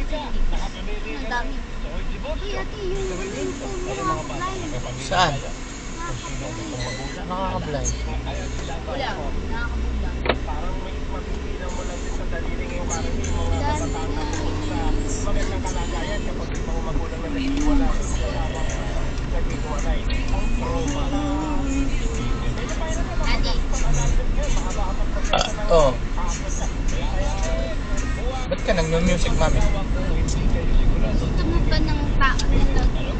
Ang dami. Ati, yung nakaka-blind. Saan? Nakaka-blind. Wala, nakaka-blind. Parang may mapipinaw mo lang din sa daliri ngayong parang yung mga kabataan sa magandang kalagayan kapag yung mga magulang na nag-iwala sa kasama nag-iwalay. Ang trauma na Adi. Oh. Ba't ka nag-music, mami? Gusto mo ba ng tao na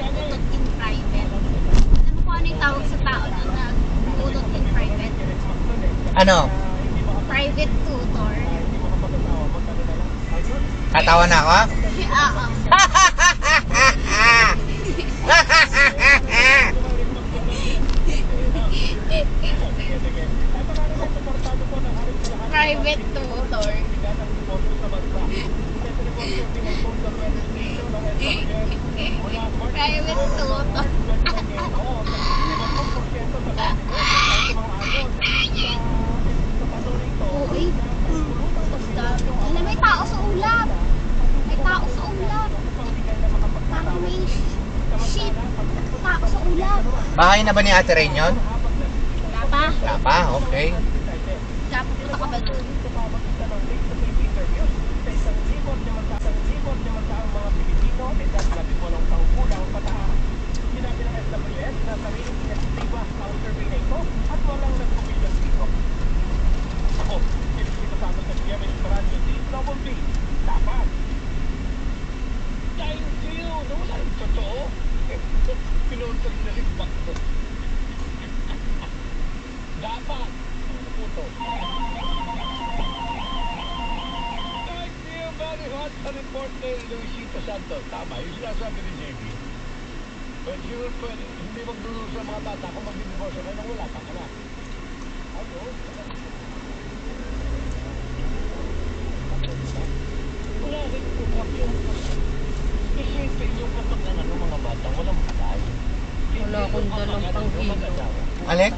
nag-utot in private? Alam mo kung ano yung tawag sa tao na nag-utot in private? Ano? Private tutor. Tatawa na ako? Oo. Private tutor. Private tutor. Uy. Alam, may tao sa ulap. May tao sa ulap. Parang may shit. Tao sa ulap. Bahay na ba ni Ate Rain yun? Wala pa. Wala pa, okay. Dapat punta ka ba doon? Dapat. Puto. Thank you very much sa report ni Luisito Santos. Tama, yung sinasabi ni JB. Pwede, hindi magdulong sa mga bata kung mag-divorce ka nang wala pa ka na. Ano? Wala rin upak yung isipin yung kapag ng mga bata, walang patay. Wala akong dalang panghilot. Alek?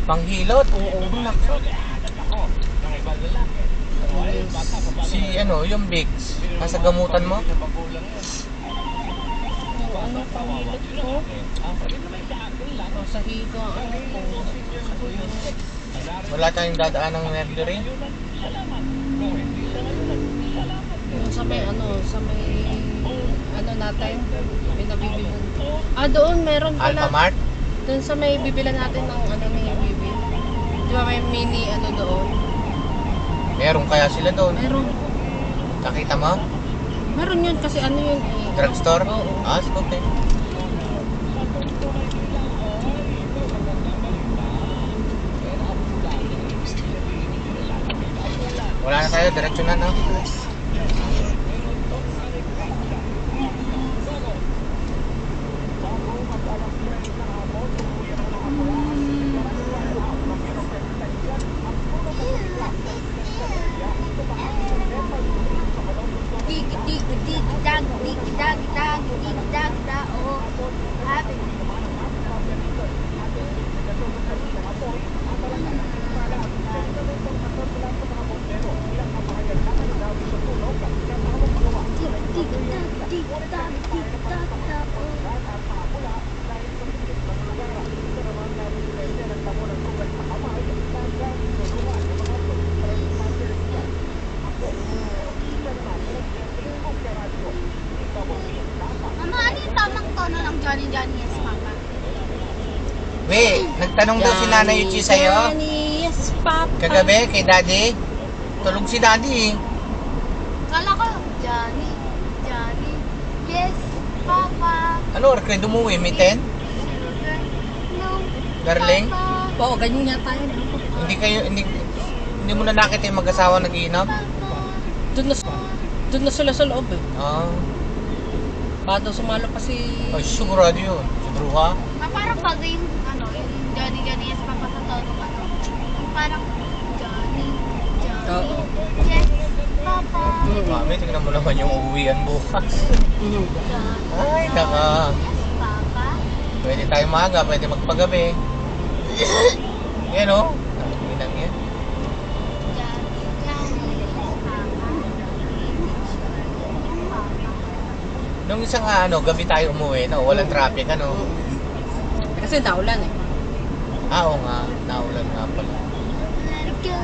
Panghilot? Oo, nako. Si ano, yung Bigs. Nasa gamutan mo? Ano panghilot ko? Sa higa ano ko. Wala tayong dadaan ng Mercury? Yung sa may ano natin, pinabibilan. Doon meron pala. Alphamart? Doon sa may bibilan natin ng ano ni Bibi. Di ba may mini ano doon? Meron kaya sila doon? Meron. Nakita mo? Meron yun kasi ano yun eh. Drugstore? Oo. Ah, okay. Wala na tayo, diretso na, no? Mama, ano yung tamang tono ng Johnny Yes Papa? Weh, nagtanong daw si Nanay Yuchi sa'yo. Yes, Papa. Kagabi, kay Daddy. Tulog si Daddy eh. Kala ko, Johnny, yes, Papa. Ano, rekwento mo eh, may 10? No, Darling? Papa. Oo, ganyan yata yun. Hindi mo na nakita yung mag-asawa nag-iinom? Doon na sila sa loob eh. Oo. Bato sumalo pa si... Ay, sigurado yun. Siguro ha? Parang bago yung, yung Johnny yes, Papa sa tono, parang Johnny, Oo. yes, Papa. Mami, tingnan mo naman yung uuwian bukas. Ay, naka. Yes, Papa. Pwede tayo maaga, pwede magpagabi. Yan o. Minang yan. Johnny, yes, Papa. Nung isang gabi tayo umuwi, no, walang traffic, ano? Kasi naulan eh. Oo nga, naulan nga pala. Let it go.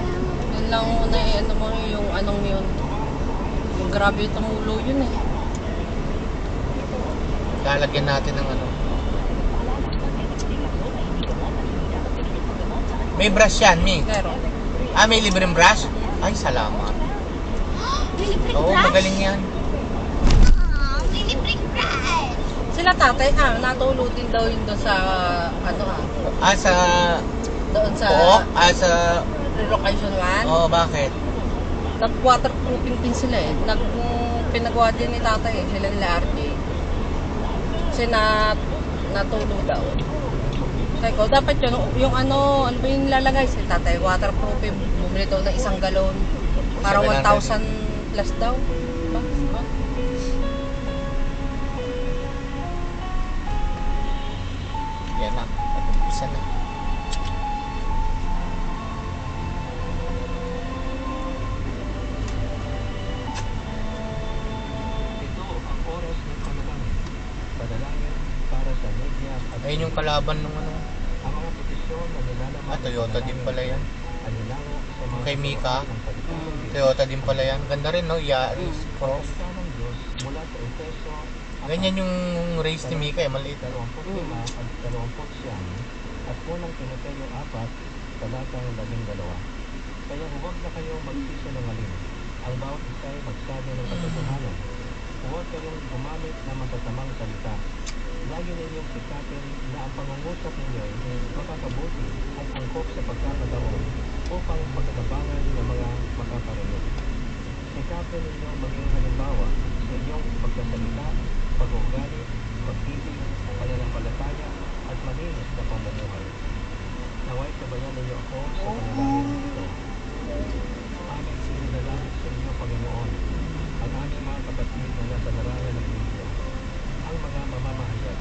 Yun lang muna eh, ano mo yung anong yun. Yung grabe yung tumulo yun eh. Lalagyan natin ng ano. May brush yan, Mi. Pero, May libreng brush? Ay, salamat. May libreng Oo, brush. magaling yan. May libreng brush. sila tatay, natulog din daw yun doon sa, Sa doon sa Pook? Sa... relocation 1. Oo, bakit? Nag-waterproofing din sila eh. Pinagawa din ni tatay eh, sila nila RJ. Kasi natulog daw. Sabi ko, dapat yun, yung ano ba yung lalagay si tatay, waterproofing, bumili daw ng 1 galon. Para 1,000 plus daw. Diba? Yan na. Mag-umpisa na. Ito ang oras ng panalangin. Panalangin para sa media at Ayun yung kalaban ng ano. ang mga petisyon na nilalaman. Toyota din pala yan. Ang nilango sa mga Kay Mika. ng pagkakas. Toyota din pala yan. Ganda rin, no? Yaris, Cross. Salita ng Diyos mula sa Efeso Ganyan yung race ni Mika, maliit. 25 at 29 at unang Timoteo 4, talatang 12. Kaya huwag na kayong magsisinungaling. Ang bawat isa ay magsabi ng katotohanan. Huwag kayong gumamit ng masasamang salita. Lagi ninyong sikapin na ang pangungusap ninyo ay makakabuti at angkop sa pagkakataon upang pagkakabangan ng mga makakarinig. Sikapin ninyo maging halimbawa sa inyong pagkasalita, pag-uugali, pag-ibig, pananampalataya, at malinis na pamumuhay. Naway sabayan ninyo ako sa panalangin ito. Aming sinunalangin sa inyo, Panginoon, ang aming mga kapatid na nasa larangan ng Biblia, ang mga mamamahayag,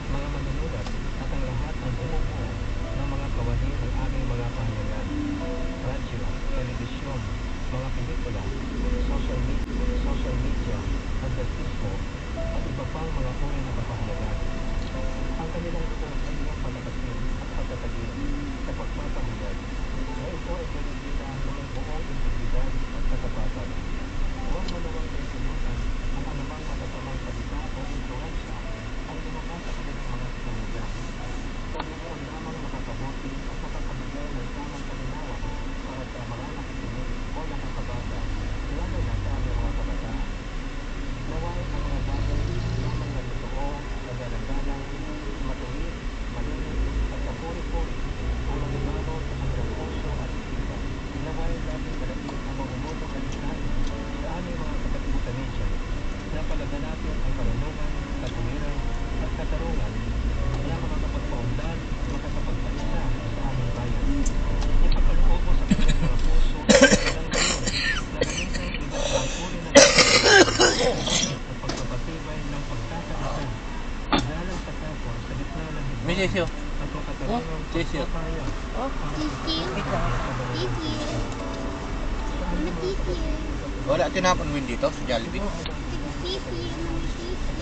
mga manunulat, at ang lahat ng bumubuo ng mga kawani ng aming mga pahayagan, radyo, telebisyon, mga pelikula, social media, advertismo, at iba pang mga uri na kapahayagan. Ang kanilang loob ay iyong palakasin at patatagin sa pagpapahayag na ito ay pinagkita ng may buong integridad at katapatan. Huwag mo nawang kaisimutan ang anumang matasamang salita o influensya ang lumabas sa kanilang mga sinamudya. Pagkakaroon lamang makakabuti at makakabigay ng tamang kalinawan para sa mga nakikinig o nakakabasa, lalo na sa aming mga kabataan. Naway ang mga bagay lamang na totoo, nagalangalang, matuwid, malinis, at kapuri-puri ang magibalo sa kanilang puso at isipan. Naway laging malapit ang mamumulong na lisanin sa aming mga kapatid sa media na palaganapin ang karunungan, katuwiran, at katarungan na makakapagpaundan at makakapagpaisa sa aming bayan. Ipagkaloob mo sa kanilang mga puso at kanilang gayon na gamitin iba't ibang uri ng at pagpapatibay ng pagkakaisan. Dalang sa kapwa sa gitna ng higit May sisyo. at makatarungang Sisyo. pagpapahayag. Thank you. Mama Titi. Wala, tinapon mo yun dito sa Jollibee. Titi. Mama Titi.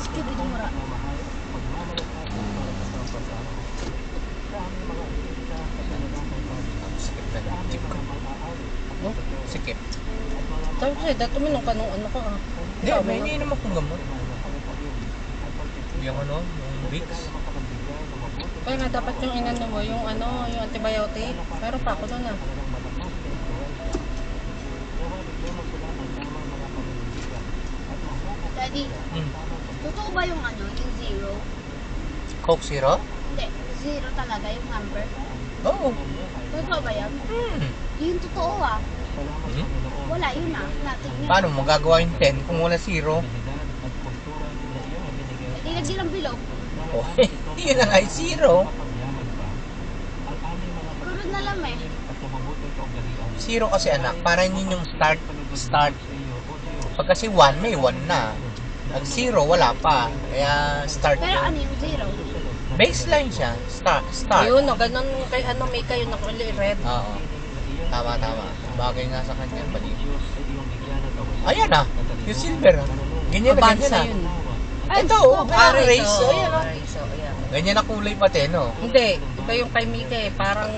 Skibidi mura. Sikip na lang. Tip ko. Sikip. Sabi ko sa'yo, dati minum ka nung ano ka Hindi, may iniinom akong gamot. Yung yung Vicks. Kaya nga dapat yung inano mo, yung antibiotic. Pero pa ako doon Daddy, totoo ba yung yung zero? Coke Zero? Hindi, zero talaga yung number. Oo. Totoo ba yan? Hmm. Yung totoo Hmm? Wala, yun natin yun. Paano mo magagawa yung 10 kung wala 0? Ilagay lang below. Oh, yun na nga yung 0. Kurod na lang eh. 0 kasi anak, parang yun yung start. Pag kasi 1, may 1 na. Pag zero, wala pa. Kaya start Pero ano yun. yung zero? Baseline siya. Start. Yun, no, ganun kay ano, may kayo na kulay red. Oo. Tama. Bagay nga sa kanya. Bali. Ayan ah. Yung silver ah. Ganyan na Advance ganyan na ah. yun. Ito, parang race. Ayan ah. Race, oh, ayan. Ganyan na kulay pati, no? Hindi, iba yung kay Mika eh, parang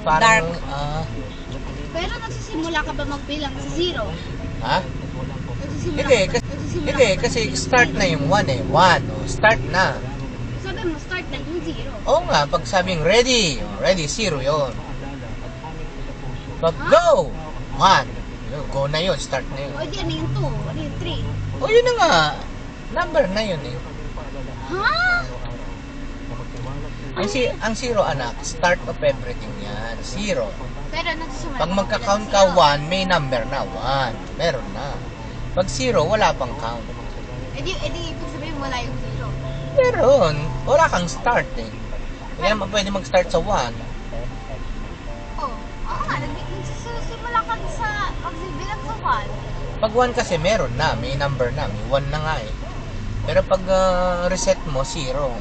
Parang, dark. Pero nagsisimula ka ba magbilang sa zero? Ha? Nagsisimula Hindi, ka- kasi, nagsisimula hindi, ka ba? kasi start na yung 1 eh. 1, oh, start na. Sabi mo, start na yung zero. Oo nga, pag sabing ready, ready, 0 yun. Pag go, 1. Go na yun, start na yun. O di ano yung 2? Ano yung 3? O yun na nga, number na yun eh. Ha? Ang 0 anak, start of everything yan, 0. Pero nagsisimula Pag magka-count ka 1, may number na 1. Meron na. Pag 0, wala pang count. Edi ibig sabihin wala yung zero. Meron. Wala kang start eh. Hindi naman pwede mag-start sa 1. Oo nga, nagsisimula ka sa magbilang sa 1. Pag 1 kasi meron na, may number na, may 1 na nga eh. Pero pag reset mo, 0.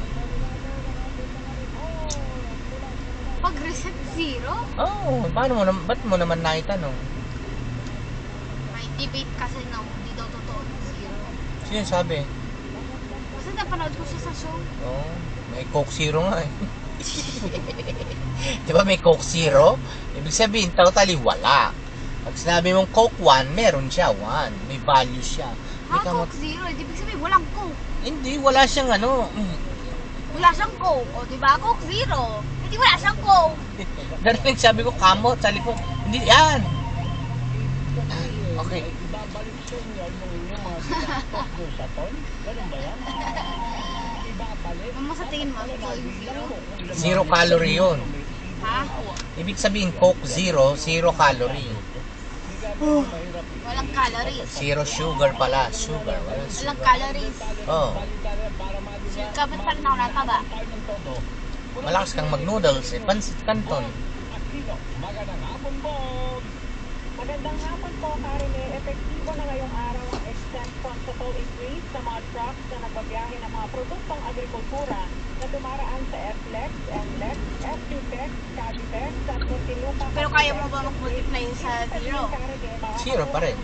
Pag reset zero, Oh, ba't mo naman naitanong? may debate kasi na hindi daw totoo yung zero. Sino sabi? Kasi napanood ko siya sa show. Oh, may Coke Zero nga eh. Di ba may Coke Zero? Ibig sabihin, totally wala. Pag sinabi mong Coke 1, meron siya 1. May value siya. Ha? Hindi ka Coke zero? Ibig sabihin walang Coke. Hindi, wala siyang ano. Wala siyang Coke. O diba? Coke zero. Hindi wala siyang Coke. Dahil sabi ko, kamot, sa likod. Hindi, yan. Okay. Ibabalik sa inyo yung inyong mga ginastos doon sa ton? Ganun ba yan? Ibabalik? Ano sa tingin mo? Totoo yung zero? 0 calorie yun. Ha? Ibig sabihin, Coke 0, 0 calorie. Walang calories. 0 sugar pala. Sugar. Walang calories. Oh. Kapit pa rin ako nataba. Malakas kang mag-noodles eh. Pansit Canton. Magandang hapon po. Magandang hapon po, Karine. Epektibo na ngayong araw ang extension sa toll increase sa mga trucks na nagbabiyahe ng mga produktong agrikultura na dumaraan sa FLEX, NLEX, FTPEX, CABIPEX at Muntinlupa. Pero kaya mo ba mag-multiply sa zero? Zero pa rin.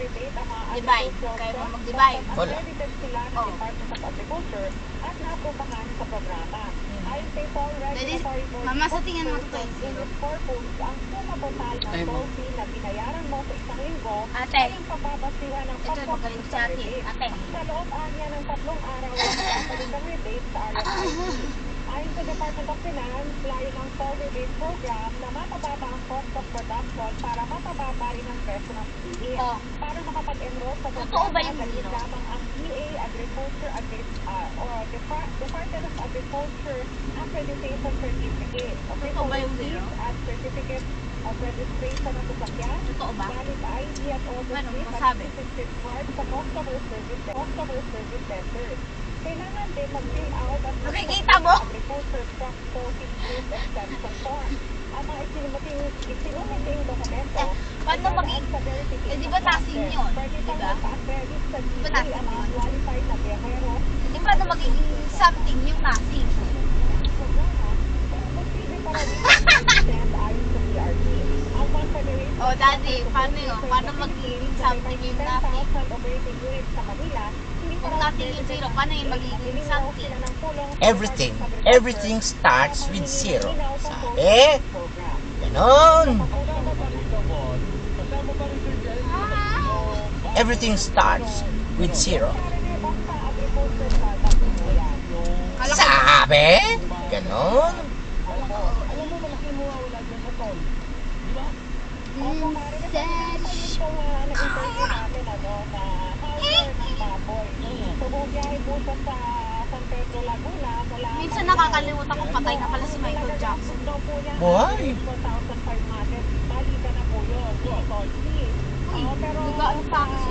Divide. Kaya mo mag-divide. Wala. Accredited sila ng Oh. Department of Agriculture at naaprubahan sa programa. Ayon kay Paul Daddy, Regulatory Board, mama, sa tingin mo totoo yung in zero? its purpose, ang suma total ng toll fee na binayaran mo sa isang linggo Ate, ay ang pababasihan ng ito magaling sa atin. Ate. sa loob niya ng 3 araw ang papalit ng rebate sa RFID. Ayon sa Department of Finance, layo ng toll rebate program na mapababa ang cost of production para mapababa rin ang presyo ng bilihin. Oh. Para makapag-enroll sa Totoo ba yung dahil zero? lamang ang EA Agriculture or Department of Agriculture Accreditation Certificate. Okay, Totoo ba yung so zero? at Certificate of Registration ng sasakyan, Totoo ba? valid ID at all Ano, receipt masabi? at certificate card sa customer service centers. Kailangan din mag-fill out at Nakikita mo? agriculture truck tolling use extension form. Ang mga isinumiting dokumento Paano maging... Eh, di ba tasin yun? Di ba? Di ba tasin yun? qualified na biyahero. Di ba na maging something yung tasin? Posible para rin extend ayon sa PRD. Ang Confederation Oh, daddy, paano yun? Paano maging something yung nothing? 10,000 operating units sa Manila, hindi Kung nothing yung zero, paano yung magiging something? Everything starts with 0. Sabi? Ganon. Everything starts with 0. Sabi? Ganon. Minsan nakakalimutan kung patay na pala si Michael Jackson. Buhay. Uy, nagaan pa kasi.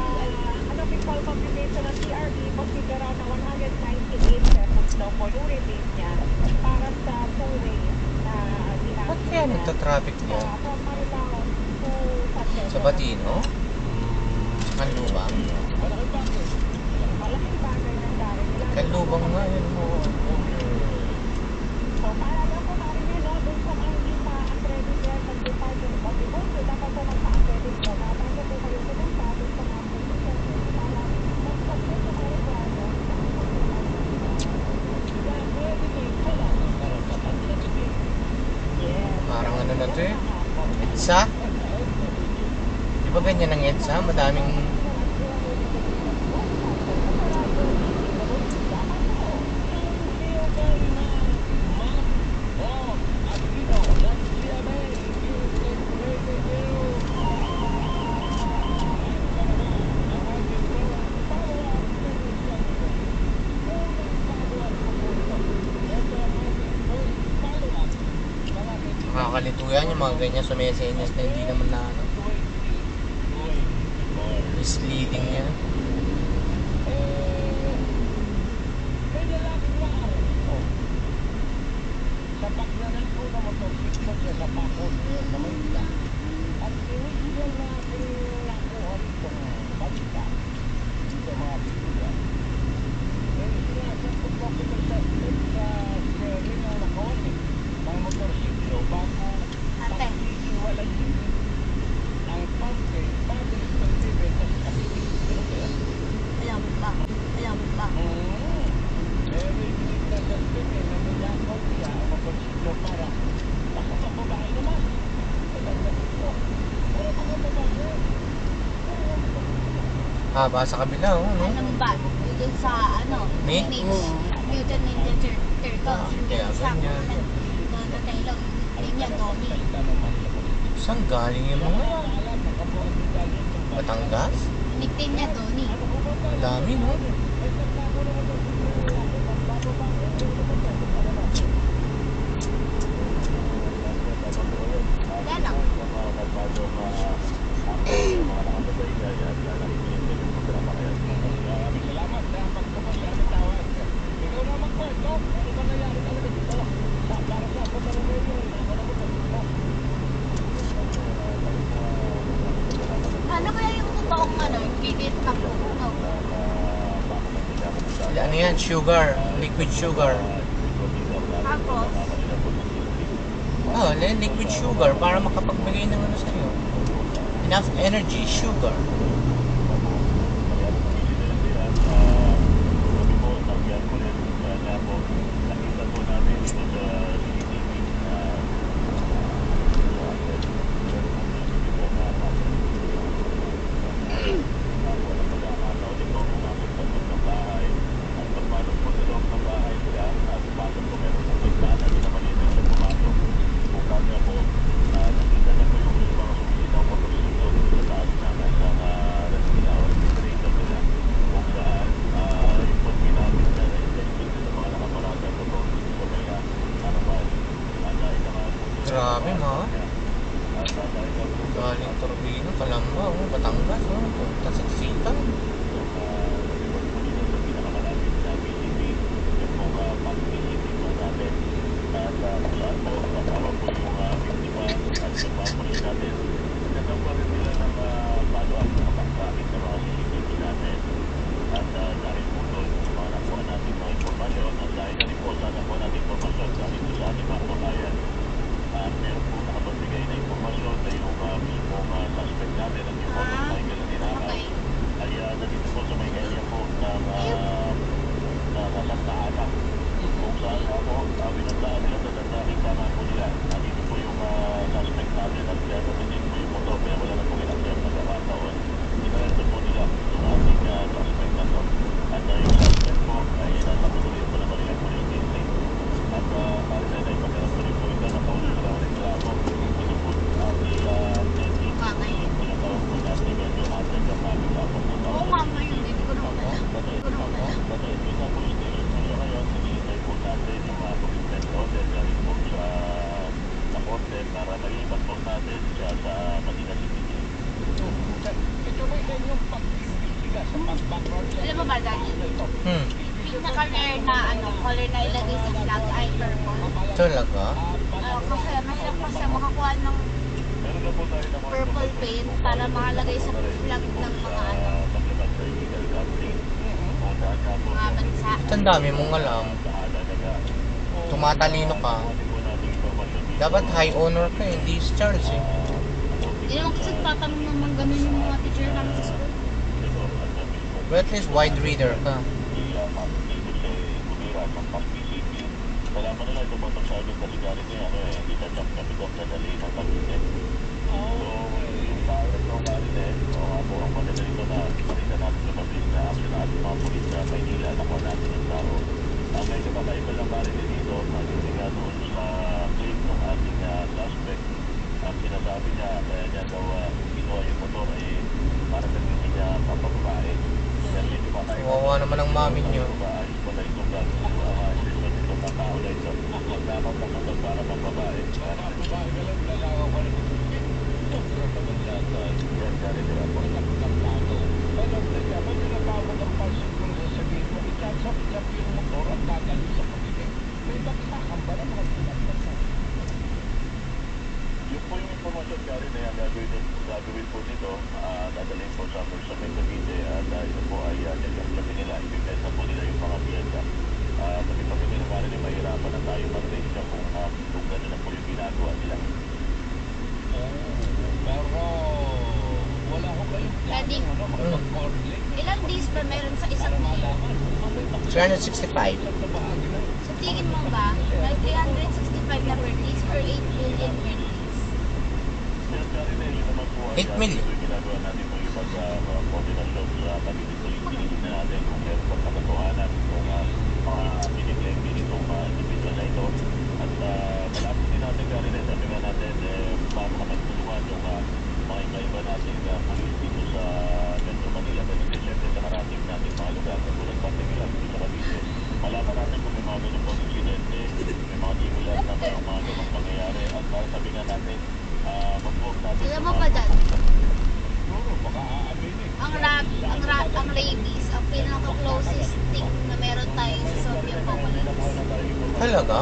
Ano people computation ng CRE, consider na 198 pesos daw po yung rebate niya para sa full rate na ginagawa. Ba't kaya nagtatraffic niya? From Marilao to San Pedro. Sa Batino? Sa Kanluba? Malaking bagay na lubang nga yun mo. So, para lang po marinig, no, dun sa mga hindi pa accredited ng Department of Agriculture, dapat po magpa-accredit po. Dapat po kayo pumunta dun sa mga position para mag-submit sa mga requirements. Parang ano na to eh. EDSA? Di ba ganyan ang EDSA? Madaming... Nakakalito yan yung mga ganyan sa messages na hindi naman na ano. Misleading yan. Sa pagnanan ko na motorsiklo siya sa pakot na may isda. At inigyan natin nakuha itong balita sa mga bibigyan. Dahil sinasagot ko kita sa sharing na nakawali ng motorsiklo bago Ate. pag-iwalayin ang parte bago itong bibenta sa kapitid. Pero kaya, Alam ba? Alam ba? very binigyan sa spin na nilakaw niya ang motorsiklo para baka mababae naman. Para mga babae. Haba sa kabila, oh, no? Alam ba? Dito sa ano? Ni? Mutant Ninja Turtles. Kaya Sa ganyan. natatay lang. Linya Domi. Saan galing yung mga yan? Batangas? Nickname niya Donnie. Ang dami, no? Wala lang. Maraming salamat sa pagtapos sa aming tawag. Ikaw na mag-kwarto. Ano ba nangyari talaga dito? Para sa ako talaga yun. Ako na motorsiklo. Ano kaya yung totoong ano? Kidit pa po. No. Ano yan? Sugar. Liquid sugar. Tapos, Oh, liquid sugar para makapagbigay ng ano sa'yo. Enough energy, sugar. Grabe, ma. Galing Turbino, Calamba, oh, Batangas, oh, punta sa Sita. oo nga ngayon. Hindi ko naman alam. Hindi ko naman alam. Ito ba yung inyong pag-imbestiga sa pag-background check? Alam mo ba, Dad? Pinaka-rare na ano, color na ilagay sa flag ay purple. Talaga? Kasi mahirap kasi makakuha ng purple paint para makalagay sa flag ng mga ano, mga bansa. Ang dami mong alam. Tumatalino ka. Dapat high honor ka, hindi discharge eh. Hindi naman kasi tatanong naman ganun yung mga teacher namin sa school. But at least wide reader ka. Salamat nila ito ba itong sabi kasi gari niya, hindi na jump kami doon nadali ng Cavite. So, yung bayad ng Cavite, o nga po, ang pala dito na pakita natin lumabis na action na ating mga pulis sa Maynila, nakuha natin yung tao. Ang may kapakaiba lang Cavite dito, naging nga doon sa claim ng ating suspect. Ang sinasabi niya, kaya niya daw ginawa yung motor ay para hindi niya papababae. Kawawa naman ang mami niyo. Ayos pala itong gagawin. Tao na ito. Magdapat ang motor para magbabae. Para magbabae ka lang, lalawa ka rin. Sobrang naman lahat. Yan ka rin nila po. Nagkakatato. Pero teka, may tinatawag ang pasok kung sasabihin mo, itasap-sap yung motor at dadali sa pagiging. May magkakamba na mga tinatawag. Yun po yung informasyon ka rin na gagawin po dito. Dadalhin po sa Cavite at ito po ay nagkakasabi nila. Ibigay po nila yung mga biyenda. Sabi pa rin nila rin mahirapan na tayo mag-raise siya kung gano'n na po yung ginagawa nila. Pero wala ko kayong Pwede. Ilang days ba meron sa isang day? 365. Sa tingin mo ba, may 365 na birthdays or 8 million birthdays? 8 million. Ito yung ginagawa natin po yung pag-koordinasyon sa pag-ibig na natin kung meron pa katotohanan kung mga piniglang itong individual na ito. At malapit din natin ka rin, sabi nga natin, paano ka magtulungan yung mga iba natin police dito sa Metro Manila. Kasi siyempre sa marating natin mga lugar, katulad particular dito sa Cavite. Malaman natin kung may mga ganun pong insidente, may mga similar na mga ganun pangyayari. At para sabi nga natin, mag-work natin. Alam mo ba dad? Baka aaminin. Ang rabies, ang pinaka-closest thing na meron tayo sa zombie apocalypse. Talaga?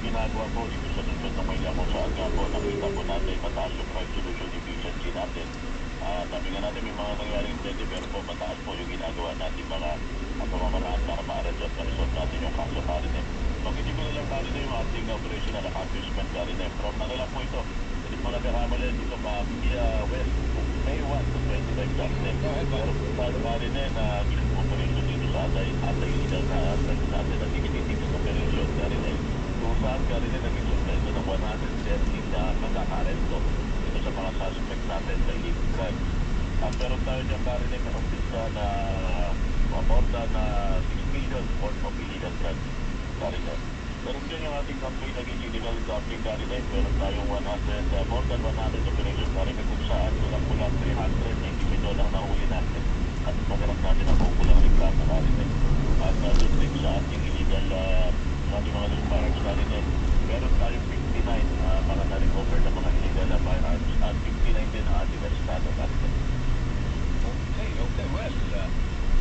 ginagawa po dito sa lungsod ng Maynila sa aga po, nakita po natin mataas yung crime solution efficiency natin. Sabi nga natin may mga nangyaring incidente pero po mataas po yung ginagawa natin mga pamamaraan para ma-arrange at ma-resolve natin yung kaso Marine. Pag-hindi ko na lang Marine yung ating operational accomplishment Marine. From na lang po ito, hindi po nagkakamali dito via West, May 1 to 25 Marine. Pero po tayo Marine na ginagawa operation dito sa atay illegal na natin na tigititig sa operation Marine. Kung saan Marine naging suspenso ng 130 na magkakaresto dito sa mga suspect natin sa illegal crime. At meron tayo dyan Marine na umpisa na more than 6 million worth of illegal drugs Marine. Meron din yung ating campaign naging illegal dumping Marine. Meron tayong more than 100 operations Marine kung saan kulang 300 na individual ang nahuli natin. At maganap natin ang kukulang reklamo Marine. At doon din sa ating illegal sa ating mga lumarang Marine. Meron tayong 59 mga na-recover na mga illegal firearms at 59 din ang ating arestado Marine. Okay, well,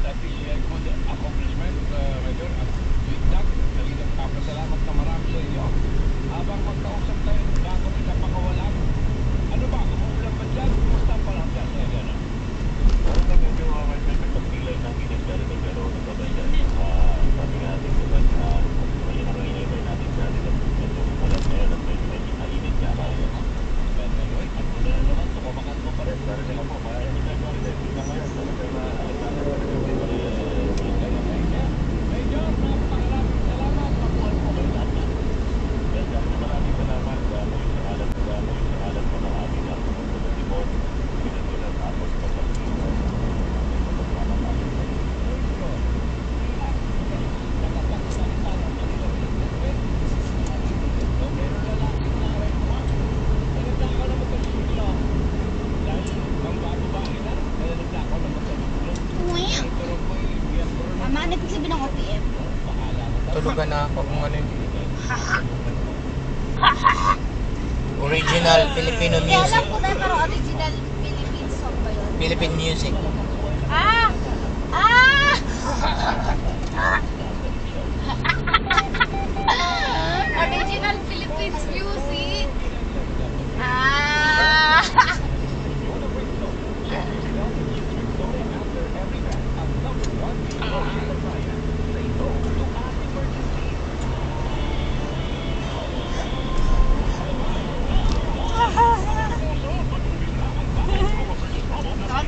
that is a good accomplishment, Major. At with that, talagang papasalamat na marami sa inyo. Habang magkausap tayo bago nila pakawalan, ano Original Filipino Hindi, alam music. ko na, pero original Philippine song ba yun? Philippine music. Ah! Ah! Original Philippines music. Ah!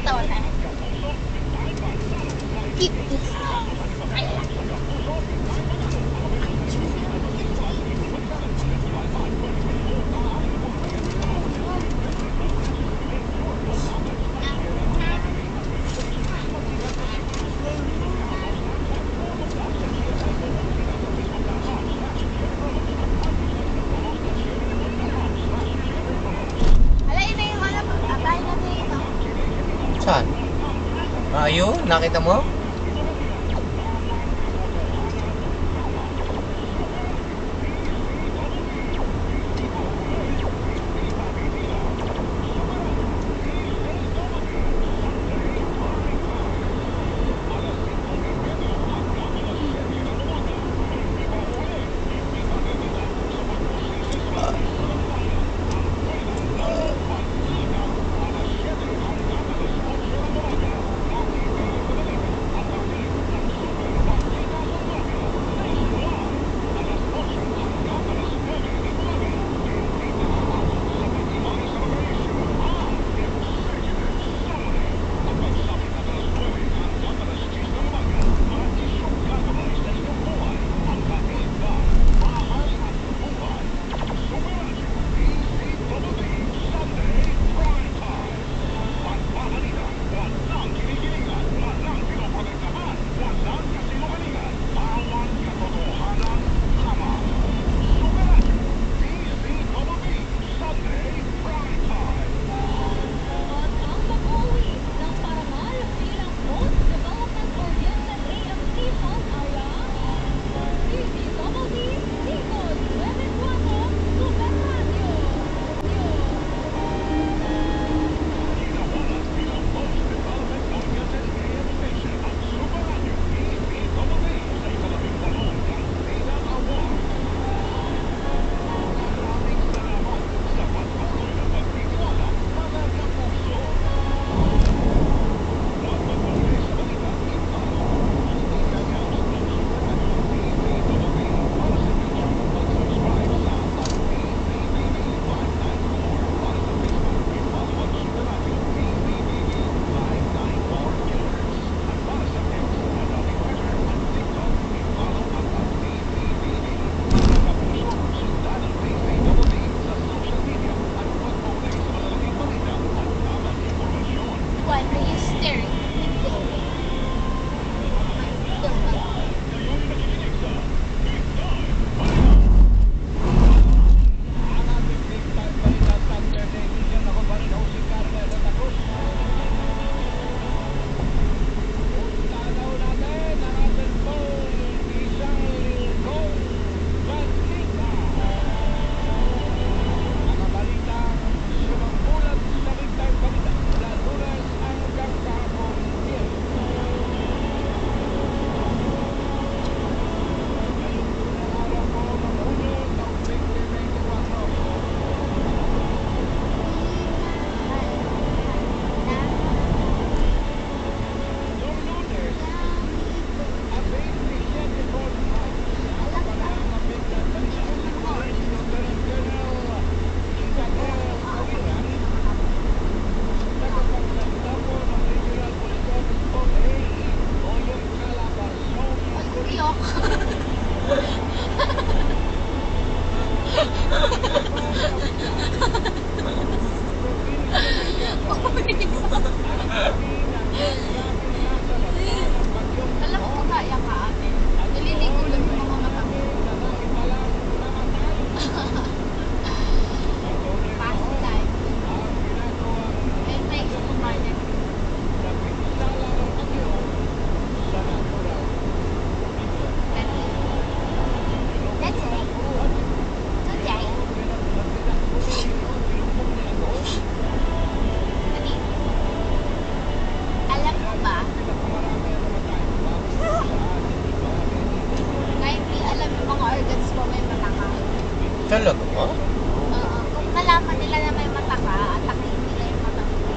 Tawa na. Keep this. Hala, ina yung mga pagkatay natin ito. Saan? Ayun, nakita mo?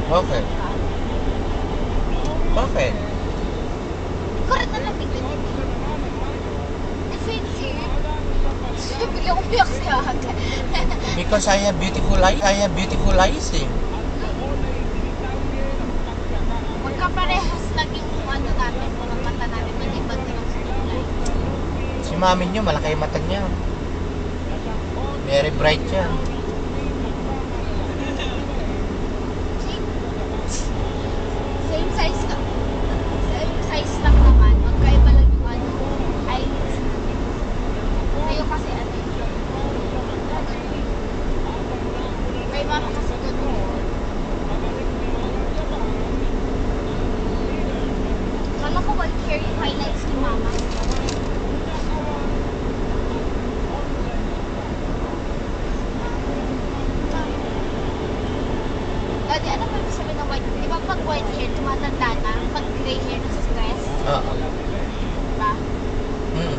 Bakit? Bakit? Correct na nabigyan din. Defensive. Bigla umiyak siya agad. Because I have beautiful eyes. I have beautiful eyes eh. Magkaparehas lang yung ano natin, mga mata natin, mag-ibag din ang kulay. Si mami niyo, malaki yung mata niya. Very bright yan. Same size lang. Same size lang naman. Magkaiba lang yung ano, eyelids natin. Kayo kasi ano yun. Kay mama kasi ganun. Kala ko white hair yung highlights ni mama. Daddy, ano ba sabihin ng white? Di ba pag white hair, tumatanda na? Pag gray hair, nasa stress? Oo. Diba? Hmm.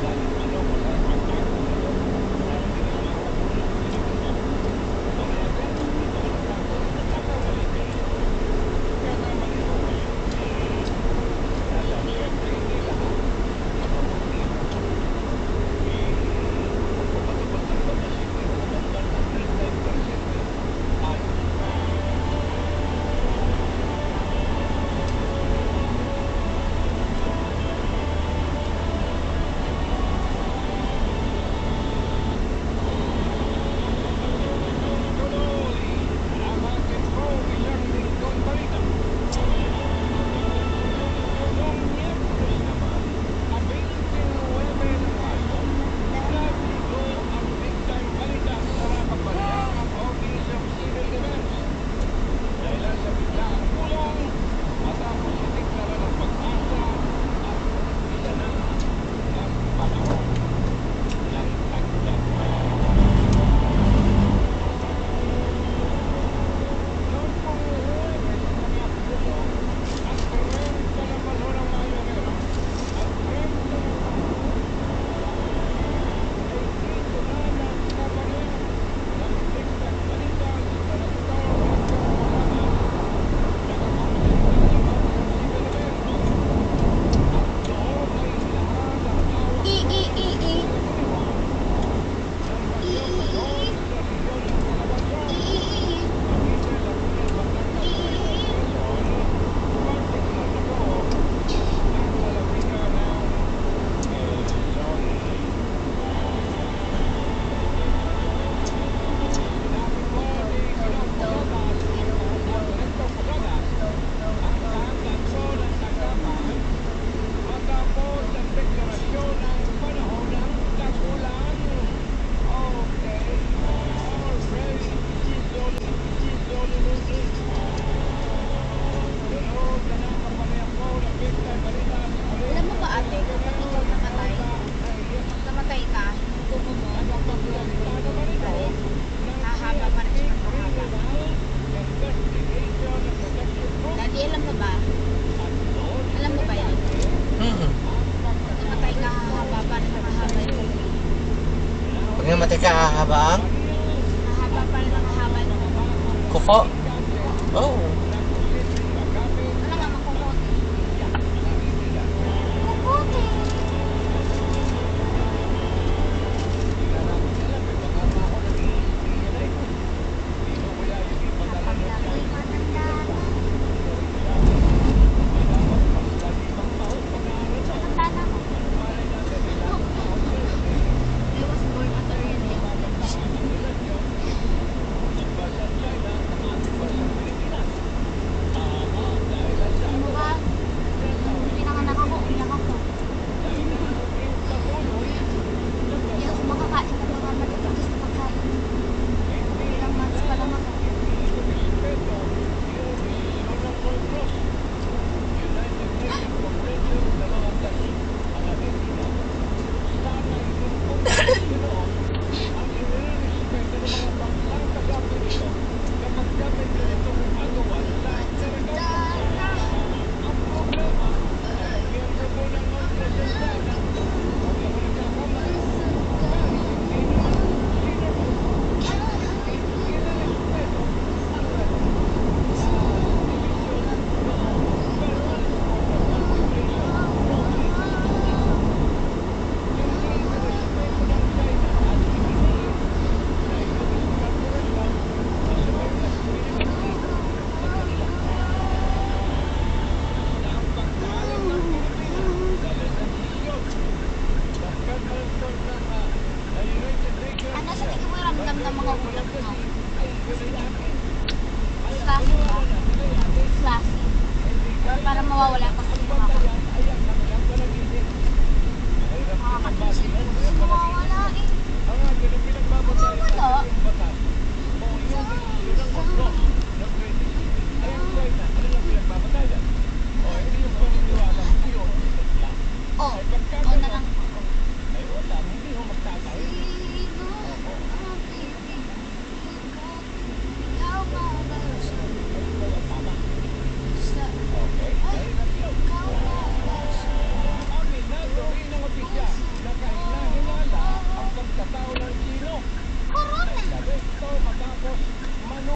Alam mo ba ate, kapag ikaw namatay ka, yung kuko mo, hahaba pa rin siya mahaba. Daddy, alam mo ba? Alam mo ba yan? Hmm. Namatay ka, hahaba pa rin mahaba yung kuko. Pag namatay ka, hahaba ang Hahaba pa rin mahaba yung kuko. kuko. Oh. Ano nga makukote? Kukote! Kapag ako'y matanda na. Matanda na ako. I was born at a early age. nawawala pa